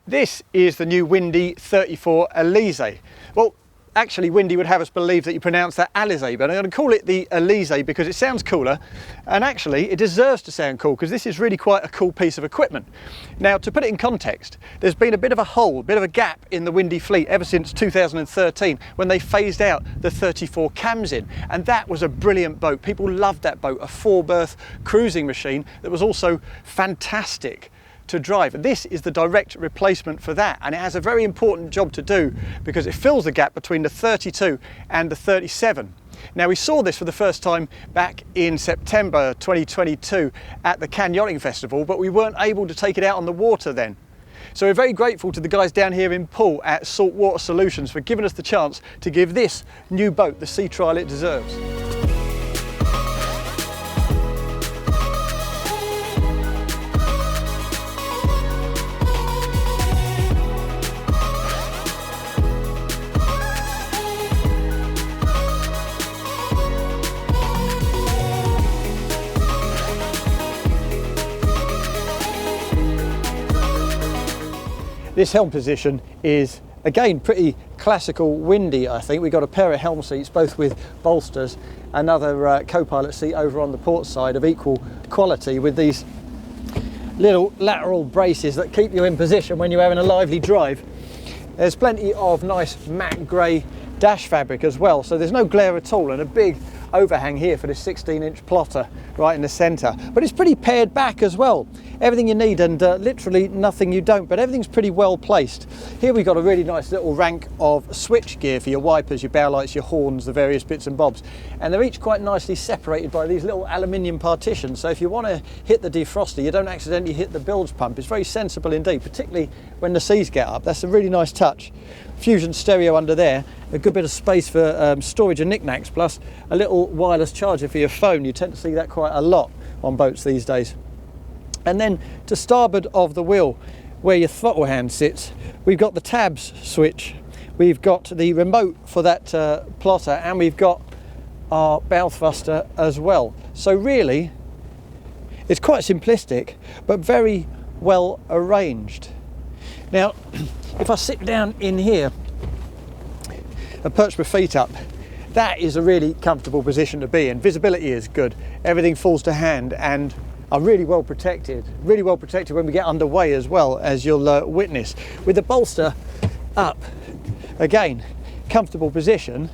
This is the new Windy 34 Alize. Well, actually Windy would have us believe that you pronounce that Alize, but I'm going to call it the Alize because it sounds cooler, and actually it deserves to sound cool because this is really quite a cool piece of equipment. Now, to put it in context, there's been a bit of a hole, a bit of a gap in the Windy fleet ever since 2013 when they phased out the 34 Khamsin, and that was a brilliant boat. People loved that boat, a four-berth cruising machine that was also fantastic to drive. And this is the direct replacement for that, and it has a very important job to do because it fills the gap between the 32 and the 37. Now, we saw this for the first time back in September 2022 at the Cannes Yachting Festival, but we weren't able to take it out on the water then. So we're very grateful to the guys down here in Poole at Saltwater Solutions for giving us the chance to give this new boat the sea trial it deserves. This helm position is, again, pretty classical Windy, I think. We've got a pair of helm seats, both with bolsters, another co-pilot seat over on the port side of equal quality with these little lateral braces that keep you in position when you're having a lively drive. There's plenty of nice matte grey dash fabric as well, so there's no glare at all, and a big overhang here for this 16-inch plotter right in the centre. But it's pretty pared back as well. Everything you need and literally nothing you don't, but everything's pretty well placed. Here we've got a really nice little rank of switch gear for your wipers, your bow lights, your horns, the various bits and bobs. And they're each quite nicely separated by these little aluminium partitions. So if you want to hit the defroster, you don't accidentally hit the bilge pump. It's very sensible indeed, particularly when the seas get up. That's a really nice touch. Fusion stereo under there, a good bit of space for storage and knickknacks, plus a little wireless charger for your phone. You tend to see that quite a lot on boats these days. And then to starboard of the wheel, where your throttle hand sits, we've got the tabs switch, we've got the remote for that plotter, and we've got our bow thruster as well. So really, it's quite simplistic, but very well arranged. Now, if I sit down in here and perch my feet up, that is a really comfortable position to be in. Visibility is good, everything falls to hand, and are really well protected when we get underway as well, as you'll witness. With the bolster up, again, comfortable position.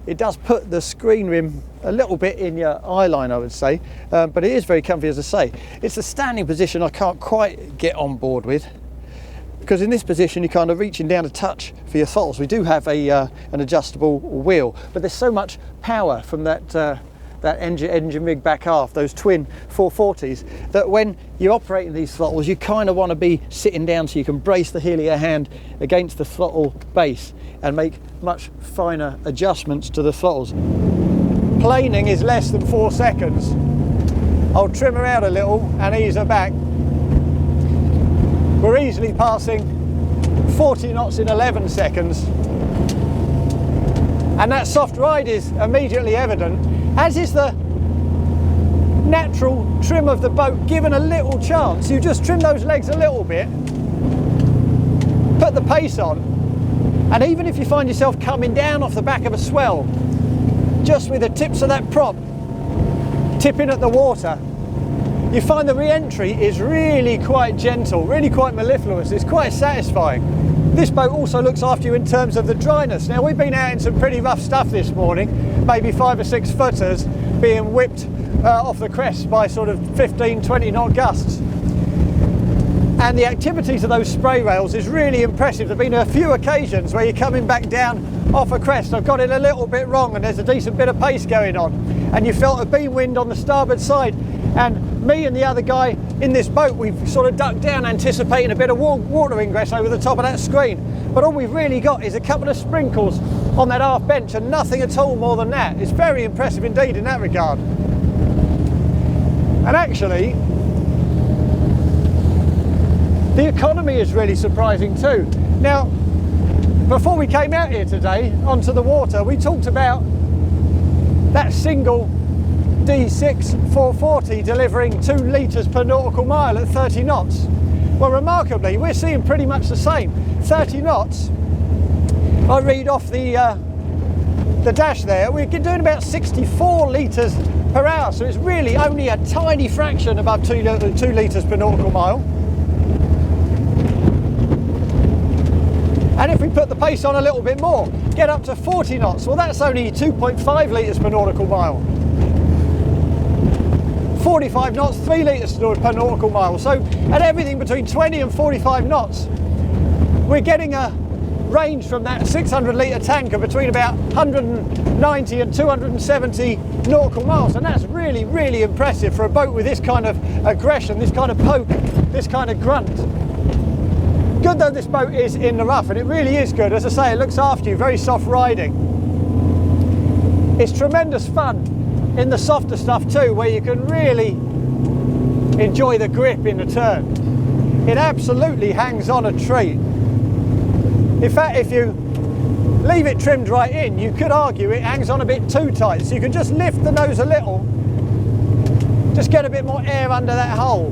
It does put the screen rim a little bit in your eye line, I would say, but it is very comfy, as I say. It's the standing position I can't quite get on board with, because in this position you're kind of reaching down a touch for your throttles. We do have an adjustable wheel, but there's so much power from that engine rig back aft, those twin 440s, that when you're operating these throttles you kind of want to be sitting down so you can brace the heel of your hand against the throttle base and make much finer adjustments to the throttles. Planing is less than 4 seconds. I'll trim her out a little and ease her back. We're easily passing 40 knots in 11 seconds. And that soft ride is immediately evident, as is the natural trim of the boat. Given a little chance, you just trim those legs a little bit, put the pace on, and even if you find yourself coming down off the back of a swell, just with the tips of that prop tipping at the water, you find the re-entry is really quite gentle, really quite mellifluous. It's quite satisfying. This boat also looks after you in terms of the dryness. Now, we've been out in some pretty rough stuff this morning, maybe 5 or 6 footers being whipped off the crest by sort of 15-20 knot gusts. And the activities of those spray rails is really impressive. There have been a few occasions where you're coming back down off a crest. I've got it a little bit wrong and there's a decent bit of pace going on, and you felt a beam wind on the starboard side, and me and the other guy in this boat, we've sort of ducked down anticipating a bit of water ingress over the top of that screen, but all we've really got is a couple of sprinkles on that aft bench and nothing at all more than that. It's very impressive indeed in that regard. And actually, the economy is really surprising too. Now, before we came out here today onto the water, we talked about that single D6 440 delivering 2 litres per nautical mile at 30 knots. Well, remarkably, we're seeing pretty much the same. 30 knots. I read off the dash there. We're doing about 64 litres per hour, so it's really only a tiny fraction above 2 litres per nautical mile. And if we put the pace on a little bit more, get up to 40 knots, well, that's only 2.5 litres per nautical mile. 45 knots, 3 litres per nautical mile. So at everything between 20 and 45 knots, we're getting a range from that 600 litre tanker between about 190 and 270 nautical miles. And that's really, really impressive for a boat with this kind of aggression, this kind of poke, this kind of grunt. Good though this boat is in the rough, and it really is good. As I say, it looks after you, very soft riding. It's tremendous fun in the softer stuff too, where you can really enjoy the grip in the turn. It absolutely hangs on a treat. In fact, if you leave it trimmed right in, you could argue it hangs on a bit too tight, so you can just lift the nose a little, just get a bit more air under that hole.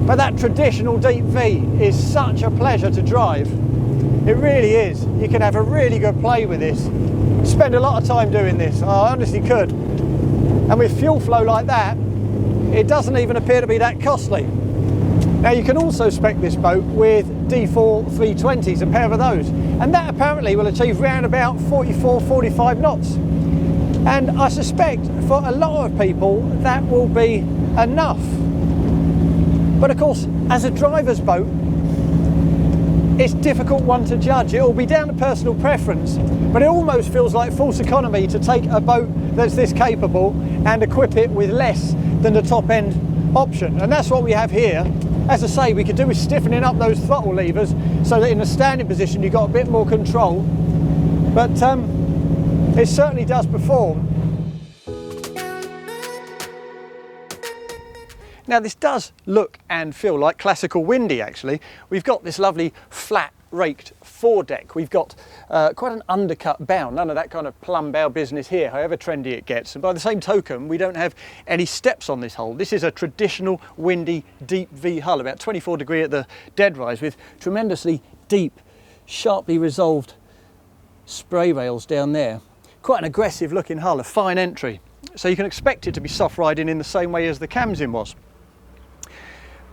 But that traditional deep V is such a pleasure to drive. It really is. You can have a really good play with this. Spend a lot of time doing this, I honestly could. And with fuel flow like that, it doesn't even appear to be that costly. Now you can also spec this boat with D4 320s, a pair of those, and that apparently will achieve round about 44-45 knots. And I suspect for a lot of people that will be enough. But of course, as a driver's boat, it's a difficult one to judge. It will be down to personal preference, but it almost feels like false economy to take a boat that's this capable and equip it with less than the top end option. And that's what we have here. As I say, we could do with stiffening up those throttle levers so that in a standing position you've got a bit more control, but it certainly does perform. Now this does look and feel like classical Windy actually. We've got this lovely flat raked foredeck. We've got quite an undercut bow, none of that kind of plumb bow business here, however trendy it gets. And by the same token, we don't have any steps on this hull. This is a traditional Windy deep V hull, about 24 degree at the dead rise, with tremendously deep, sharply resolved spray rails down there. Quite an aggressive looking hull, a fine entry. So you can expect it to be soft riding in the same way as the Khamsin was.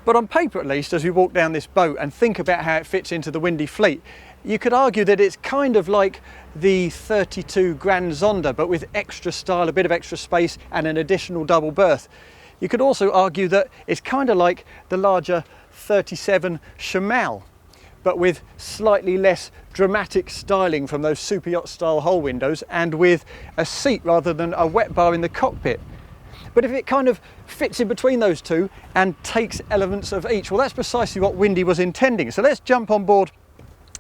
But on paper at least, as we walk down this boat and think about how it fits into the Windy fleet, you could argue that it's kind of like the 32 Grand Zonda, but with extra style, a bit of extra space and an additional double berth. You could also argue that it's kind of like the larger 37 Shamal, but with slightly less dramatic styling from those super yacht style hull windows and with a seat rather than a wet bar in the cockpit. But if it kind of fits in between those two and takes elements of each, well, that's precisely what Windy was intending. So let's jump on board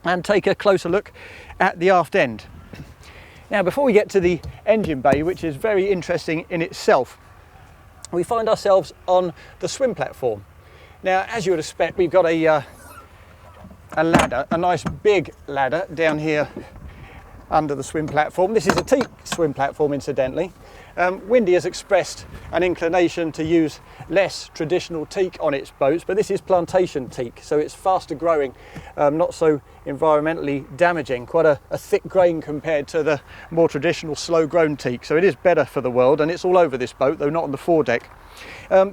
and take a closer look at the aft end. Now, before we get to the engine bay, which is very interesting in itself, we find ourselves on the swim platform. Now, as you would expect, we've got a ladder, a nice big ladder down here under the swim platform. This is a teak swim platform, incidentally. Windy has expressed an inclination to use less traditional teak on its boats, but this is plantation teak, so it's faster growing, not so environmentally damaging, quite a thick grain compared to the more traditional slow grown teak, so it is better for the world, and it's all over this boat, though not on the foredeck.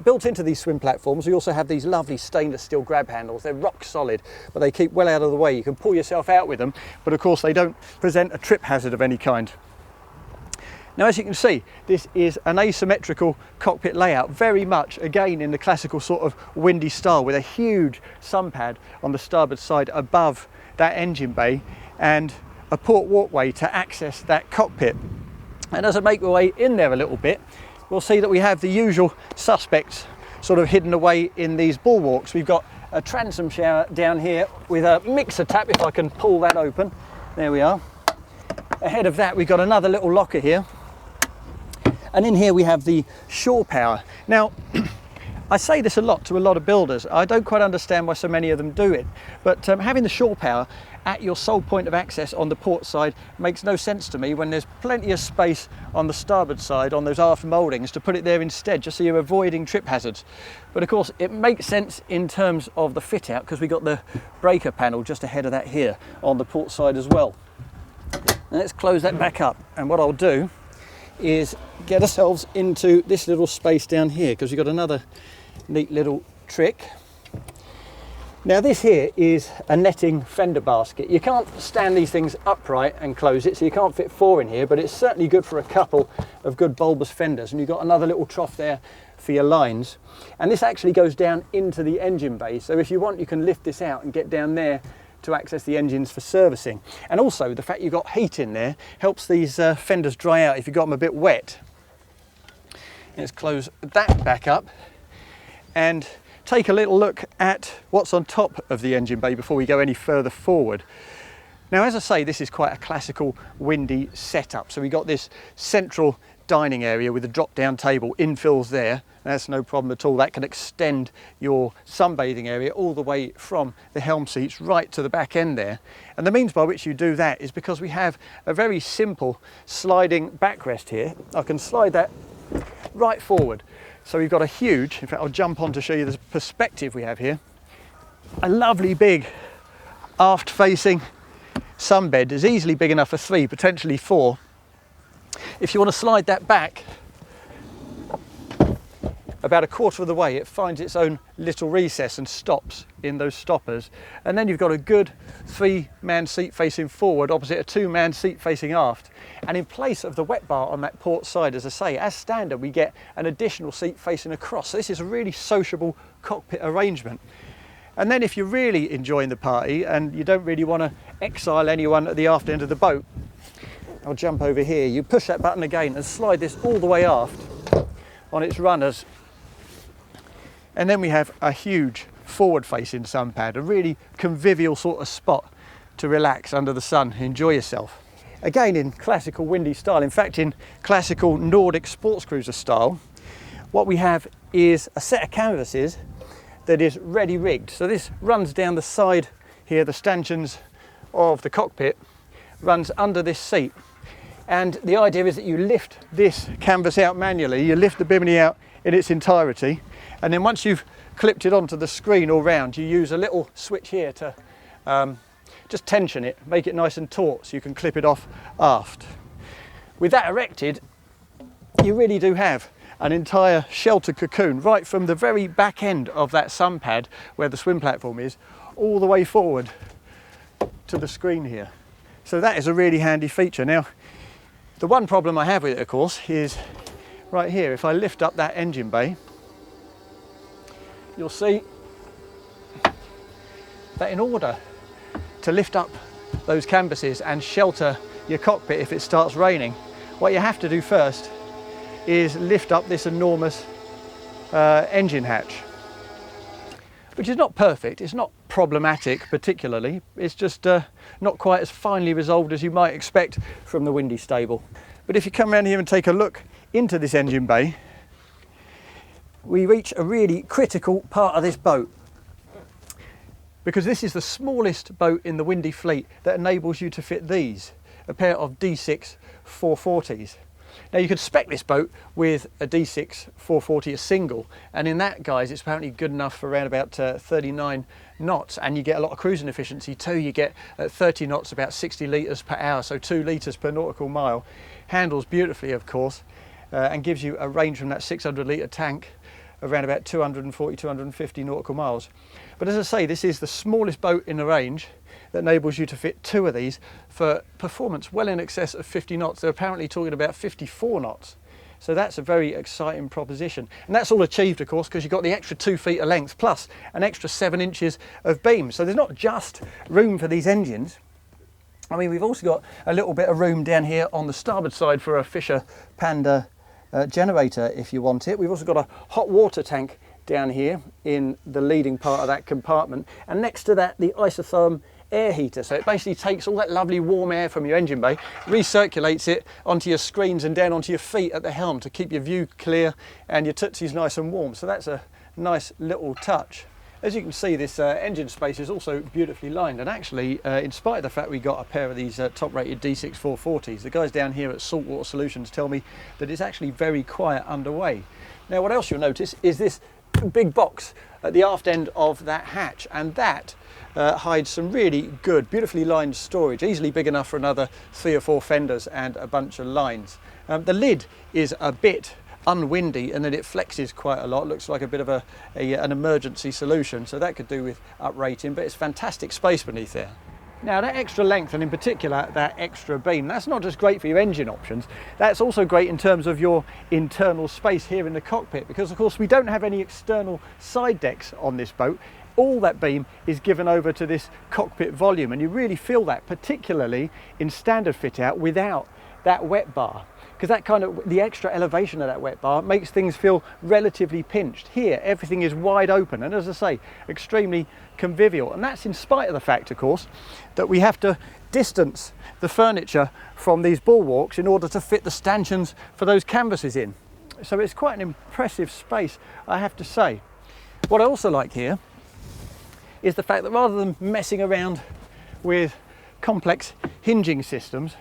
Built into these swim platforms, we also have these lovely stainless steel grab handles. They're rock solid, but they keep well out of the way. You can pull yourself out with them, but of course they don't present a trip hazard of any kind. Now, as you can see, this is an asymmetrical cockpit layout, very much again in the classical sort of Windy style, with a huge sun pad on the starboard side above that engine bay and a port walkway to access that cockpit. And as I make my way in there a little bit, we'll see that we have the usual suspects sort of hidden away in these bulwarks. We've got a transom shower down here with a mixer tap, if I can pull that open. There we are. Ahead of that, we've got another little locker here. And in here we have the shore power. Now, I say this a lot to a lot of builders. I don't quite understand why so many of them do it, but having the shore power at your sole point of access on the port side makes no sense to me when there's plenty of space on the starboard side on those aft mouldings to put it there instead, just so you're avoiding trip hazards. But of course it makes sense in terms of the fit out, because we've got the breaker panel just ahead of that here on the port side as well. And let's close that back up, and what I'll do is get ourselves into this little space down here, because we've got another neat little trick. Now this here is a netting fender basket. You can't stand these things upright and close it, so you can't fit 4 in here, but it's certainly good for a couple of good bulbous fenders. And you've got another little trough there for your lines. And this actually goes down into the engine bay, so if you want you can lift this out and get down there to access the engines for servicing. And also the fact you've got heat in there helps these fenders dry out if you've got them a bit wet. Let's close that back up and take a little look at what's on top of the engine bay before we go any further forward. Now, as I say, this is quite a classical windy setup. So we got this central dining area with a drop down table, infills there. That's no problem at all. That can extend your sunbathing area all the way from the helm seats right to the back end there. And the means by which you do that is because we have a very simple sliding backrest here. I can slide that right forward. So we've got a huge, in fact I'll jump on to show you the perspective we have here, a lovely big aft facing sunbed. Is easily big enough for 3, potentially 4. If you want to slide that back about a quarter of the way, it finds its own little recess and stops in those stoppers. And then you've got a good 3-man seat facing forward opposite a 2-man seat facing aft. And in place of the wet bar on that port side, as I say, as standard, we get an additional seat facing across. So this is a really sociable cockpit arrangement. And then if you're really enjoying the party and you don't really want to exile anyone at the aft end of the boat, I'll jump over here. You push that button again and slide this all the way aft on its runners. And then we have a huge forward-facing sun pad, a really convivial sort of spot to relax under the sun, enjoy yourself. Again, in classical windy style, in fact in classical Nordic sports cruiser style, what we have is a set of canvases that is ready rigged. So this runs down the side here, the stanchions of the cockpit, runs under this seat. And the idea is that you lift this canvas out manually, you lift the bimini out in its entirety, and then once you've clipped it onto the screen all round, you use a little switch here to just tension it, make it nice and taut so you can clip it off aft. With that erected, you really do have an entire shelter cocoon right from the very back end of that sun pad where the swim platform is all the way forward to the screen here. So that is a really handy feature. Now, the one problem I have with it, of course, is right here. If I lift up that engine bay, you'll see that in order to lift up those canvases and shelter your cockpit if it starts raining, what you have to do first is lift up this enormous engine hatch, which is not perfect, it's not problematic particularly, it's just not quite as finely resolved as you might expect from the windy stable. But if you come around here and take a look into this engine bay, we reach a really critical part of this boat, because this is the smallest boat in the windy fleet that enables you to fit these, a pair of D6 440s. Now you could spec this boat with a D6 440, a single, and in that, guys, it's apparently good enough for around about 39 knots, and you get a lot of cruising efficiency too. You get at 30 knots about 60 litres per hour, so 2 litres per nautical mile. Handles beautifully, of course, and gives you a range from that 600 litre tank around about 240, 250 nautical miles. But as I say, this is the smallest boat in the range that enables you to fit 2 of these for performance well in excess of 50 knots. They're apparently talking about 54 knots. So that's a very exciting proposition. And that's all achieved, of course, because you've got the extra 2 feet of length plus an extra 7 inches of beam. So there's not just room for these engines. I mean, we've also got a little bit of room down here on the starboard side for a Fisher Panda generator if you want it. We've also got a hot water tank down here in the leading part of that compartment, and next to that the isotherm air heater. So it basically takes all that lovely warm air from your engine bay, recirculates it onto your screens and down onto your feet at the helm to keep your view clear and your tootsies nice and warm. So that's a nice little touch. As you can see, this engine space is also beautifully lined, and actually, in spite of the fact we got a pair of these top-rated D6 440s, the guys down here at Saltwater Solutions tell me that it's actually very quiet underway. Now, what else you'll notice is this big box at the aft end of that hatch, and that hides some really good, beautifully lined storage, easily big enough for another 3 or 4 fenders and a bunch of lines. The lid is a bit unwindy, and then it flexes quite a lot. Looks like a bit of an emergency solution, so that could do with uprating, but it's fantastic space beneath there. Now, that extra length, and in particular that extra beam, that's not just great for your engine options, that's also great in terms of your internal space here in the cockpit, because of course we don't have any external side decks on this boat. All that beam is given over to this cockpit volume, and you really feel that, particularly in standard fit out without that wet bar, because that kind of, the extra elevation of that wet bar makes things feel relatively pinched. Here everything is wide open, and as I say, extremely convivial, and that's in spite of the fact, of course, that we have to distance the furniture from these bulwarks in order to fit the stanchions for those canvases in. So it's quite an impressive space, I have to say. What I also like here is the fact that rather than messing around with complex hinging systems,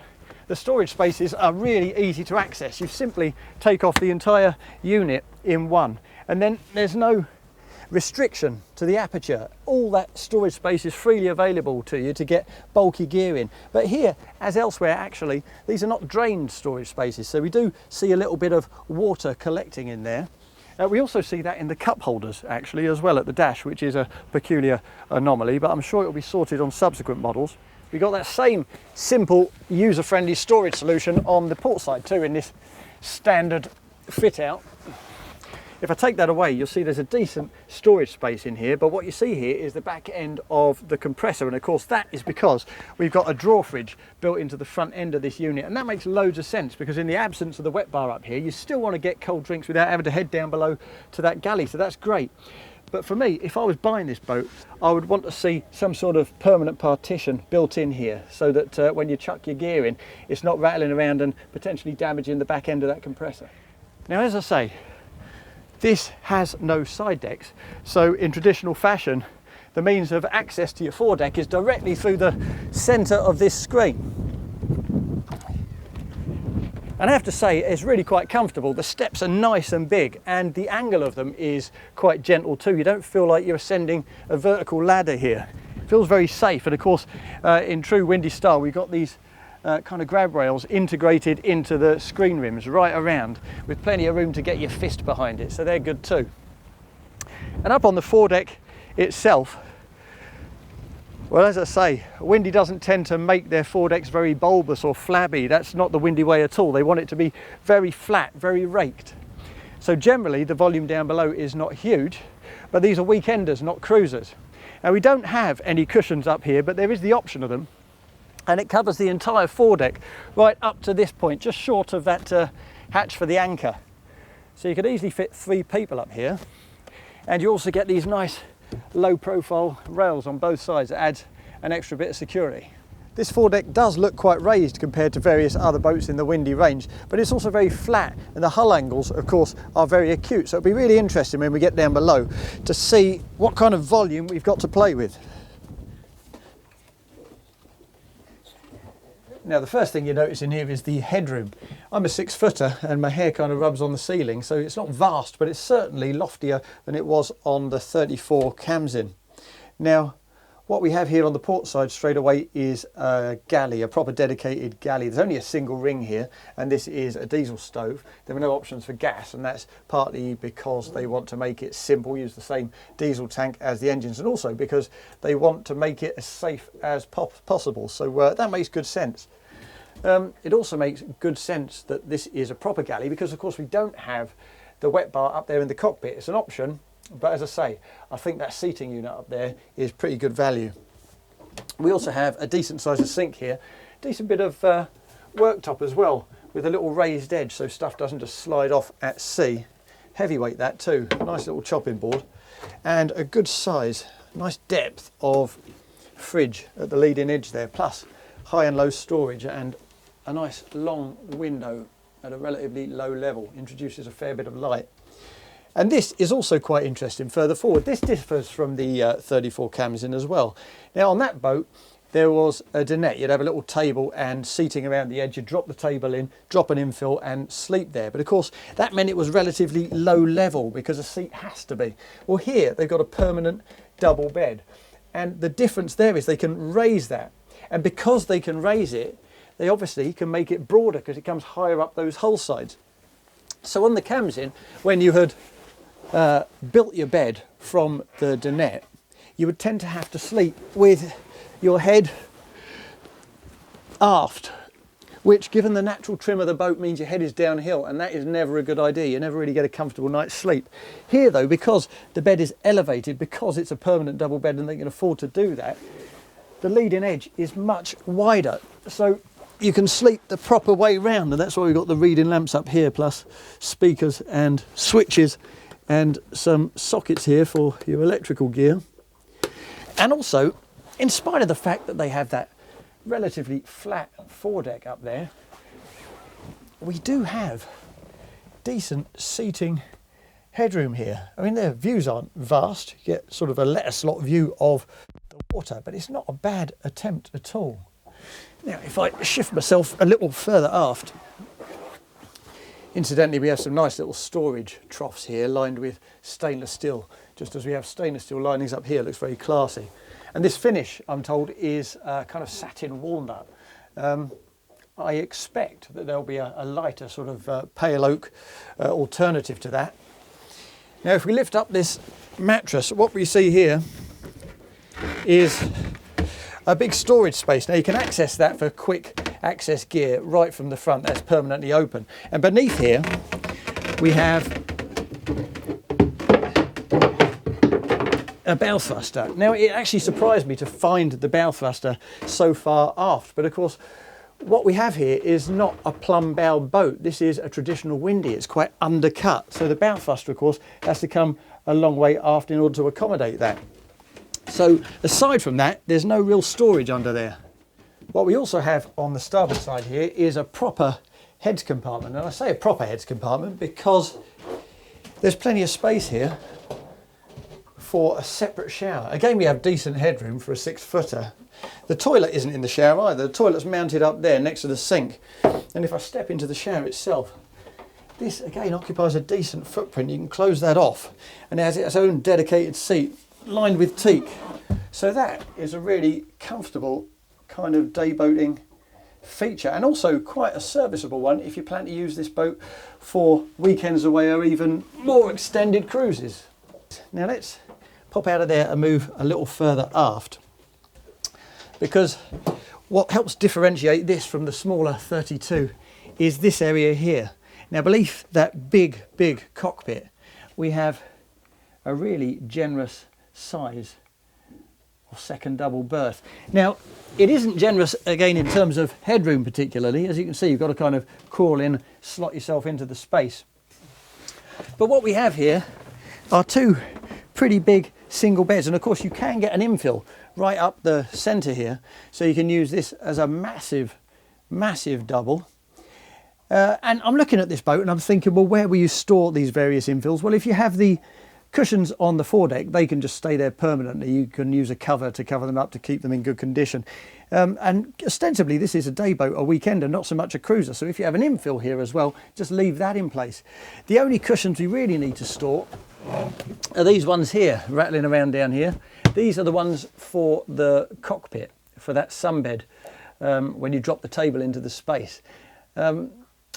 the storage spaces are really easy to access. You simply take off the entire unit in one, and then there's no restriction to the aperture. All that storage space is freely available to you to get bulky gear in. But here, as elsewhere, actually, these are not drained storage spaces, so we do see a little bit of water collecting in there. We also see that in the cup holders, actually, as well at the dash, which is a peculiar anomaly, but I'm sure it will be sorted on subsequent models. We've got that same simple, user-friendly storage solution on the port side too, in this standard fit out. If I take that away, you'll see there's a decent storage space in here, but what you see here is the back end of the compressor, and of course that is because we've got a drawer fridge built into the front end of this unit, and that makes loads of sense, because in the absence of the wet bar up here, you still want to get cold drinks without having to head down below to that galley, so that's great. But for me, if I was buying this boat, I would want to see some sort of permanent partition built in here, so that when you chuck your gear in, it's not rattling around and potentially damaging the back end of that compressor. Now, as I say, this has no side decks, so in traditional fashion, the means of access to your foredeck is directly through the centre of this screen. And I have to say, it's really quite comfortable. The steps are nice and big, and the angle of them is quite gentle too. You don't feel like you're ascending a vertical ladder here. It feels very safe, and of course, in true Windy style, we've got these kind of grab rails integrated into the screen rims right around, with plenty of room to get your fist behind it, so they're good too. And up on the foredeck itself, well, as I say, Windy doesn't tend to make their foredecks very bulbous or flabby. That's not the Windy way at all. They want it to be very flat, very raked. So generally the volume down below is not huge, but these are weekenders, not cruisers. Now, we don't have any cushions up here, but there is the option of them, and it covers the entire foredeck right up to this point, just short of that hatch for the anchor. So you could easily fit 3 people up here, and you also get these nice low profile rails on both sides that adds an extra bit of security. This foredeck does look quite raised compared to various other boats in the Windy range, but it's also very flat, and the hull angles of course are very acute, so it'll be really interesting when we get down below to see what kind of volume we've got to play with. Now, the first thing you notice in here is the headroom. I'm a 6-footer and my hair kind of rubs on the ceiling, so it's not vast, but it's certainly loftier than it was on the 34 Khamsin. Now, what we have here on the port side straight away is a galley, a proper dedicated galley. There's only a single ring here, and this is a diesel stove. There are no options for gas, and that's partly because they want to make it simple, use the same diesel tank as the engines, and also because they want to make it as safe as possible. So that makes good sense. It also makes good sense that this is a proper galley, because of course we don't have the wet bar up there in the cockpit. It's an option, but as I say, I think that seating unit up there is pretty good value. We also have a decent sized sink here, decent bit of worktop as well, with a little raised edge so stuff doesn't just slide off at sea. Heavyweight that too, nice little chopping board, and a good size, nice depth of fridge at the leading edge there, plus high and low storage, and a nice long window at a relatively low level introduces a fair bit of light. And this is also quite interesting further forward. This differs from the 34 Khamsin as well. Now on that boat, there was a dinette. You'd have a little table and seating around the edge. You'd drop the table in, drop an infill and sleep there. But of course, that meant it was relatively low level because a seat has to be. Well, here they've got a permanent double bed. And the difference there is they can raise that. And because they can raise it, they obviously can make it broader because it comes higher up those hull sides. So on the Khamsin, when you had built your bed from the dinette, you would tend to have to sleep with your head aft, which given the natural trim of the boat means your head is downhill, and that is never a good idea. You never really get a comfortable night's sleep. Here though, because the bed is elevated, because it's a permanent double bed and they can afford to do that, the leading edge is much wider, so you can sleep the proper way round, and that's why we've got the reading lamps up here, plus speakers and switches and some sockets here for your electrical gear. And also, in spite of the fact that they have that relatively flat foredeck up there, we do have decent seating headroom here. I mean, their views aren't vast. You get sort of a letter slot view of the water, but it's not a bad attempt at all. Now, if I shift myself a little further aft, incidentally, we have some nice little storage troughs here lined with stainless steel, just as we have stainless steel linings up here. It looks very classy. And this finish, I'm told, is kind of satin walnut. I expect that there'll be a lighter sort of pale oak alternative to that. Now, if we lift up this mattress, what we see here is a big storage space. Now, you can access that for quick access gear right from the front. That's permanently open. And beneath here, we have a bow thruster. Now, it actually surprised me to find the bow thruster so far aft, but of course what we have here is not a plumb bow boat. This is a traditional windy. It's quite undercut, so the bow thruster of course has to come a long way aft in order to accommodate that. So aside from that, there's no real storage under there. What we also have on the starboard side here is a proper heads compartment, and I say a proper heads compartment because there's plenty of space here for a separate shower. Again, we have decent headroom for a 6-footer. The toilet isn't in the shower either. The toilet's mounted up there next to the sink. And if I step into the shower itself, this again occupies a decent footprint. You can close that off, and it has its own dedicated seat lined with teak. So that is a really comfortable kind of day boating feature, and also quite a serviceable one if you plan to use this boat for weekends away or even more extended cruises. Now let's pop out of there and move a little further aft, because what helps differentiate this from the smaller 32 is this area here. Now, beneath that big cockpit, we have a really generous size of second double berth. Now, it isn't generous again in terms of headroom particularly. As you can see, you've got to kind of crawl in, slot yourself into the space. But what we have here are two pretty big single beds, and of course you can get an infill right up the centre here, so you can use this as a massive double. And I'm looking at this boat and I'm thinking, well, where will you store these various infills? Well, if you have the cushions on the foredeck, they can just stay there permanently. You can use a cover to cover them up to keep them in good condition. And ostensibly this is a day boat, a weekender, not so much a cruiser. So if you have an infill here as well, just leave that in place. The only cushions we really need to store are these ones here, rattling around down here. These are the ones for the cockpit, for that sunbed, when you drop the table into the space.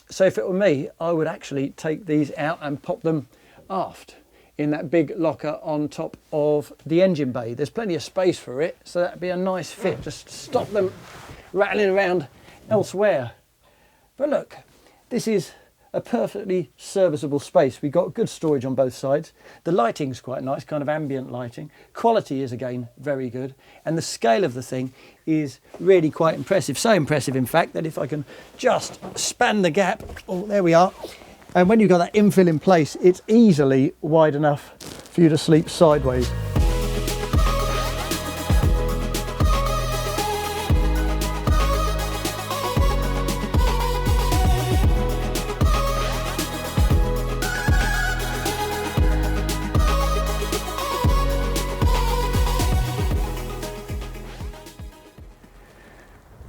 So if it were me, I would actually take these out and pop them aft in that big locker on top of the engine bay. There's plenty of space for it, so that'd be a nice fit. Just stop them rattling around elsewhere. But look, this is a perfectly serviceable space. We've got good storage on both sides. The lighting's quite nice, kind of ambient lighting. Quality is again very good, and the scale of the thing is really quite impressive. So impressive, in fact, that if I can just span the gap, oh, there we are. And when you've got that infill in place, it's easily wide enough for you to sleep sideways.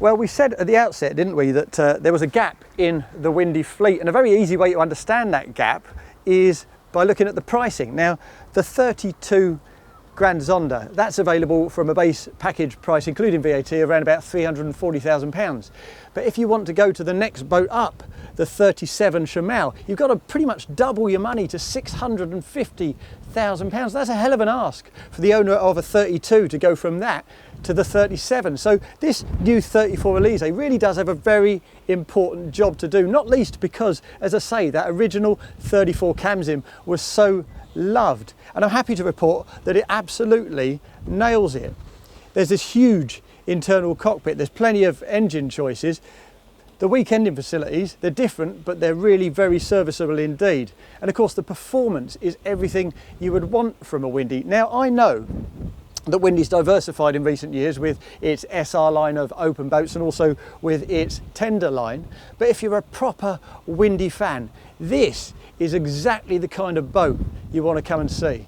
Well, we said at the outset, didn't we, that there was a gap in the Windy fleet, and a very easy way to understand that gap is by looking at the pricing. Now, the 32 Grand Zonda, that's available from a base package price, including VAT, around about £340,000. But if you want to go to the next boat up, the 37 Chamal, you've got to pretty much double your money to £650,000. That's a hell of an ask for the owner of a 32 to go from that to the 37. So this new 34 Alize really does have a very important job to do, not least because, as I say, that original 34 Khamsin was so loved, and I'm happy to report that it absolutely nails it. There's this huge internal cockpit, there's plenty of engine choices. The weekending facilities, they're different, but they're really very serviceable indeed. And of course the performance is everything you would want from a Windy. Now, I know that Windy's diversified in recent years with its SR line of open boats and also with its tender line, but if you're a proper Windy fan, this is exactly the kind of boat you want to come and see.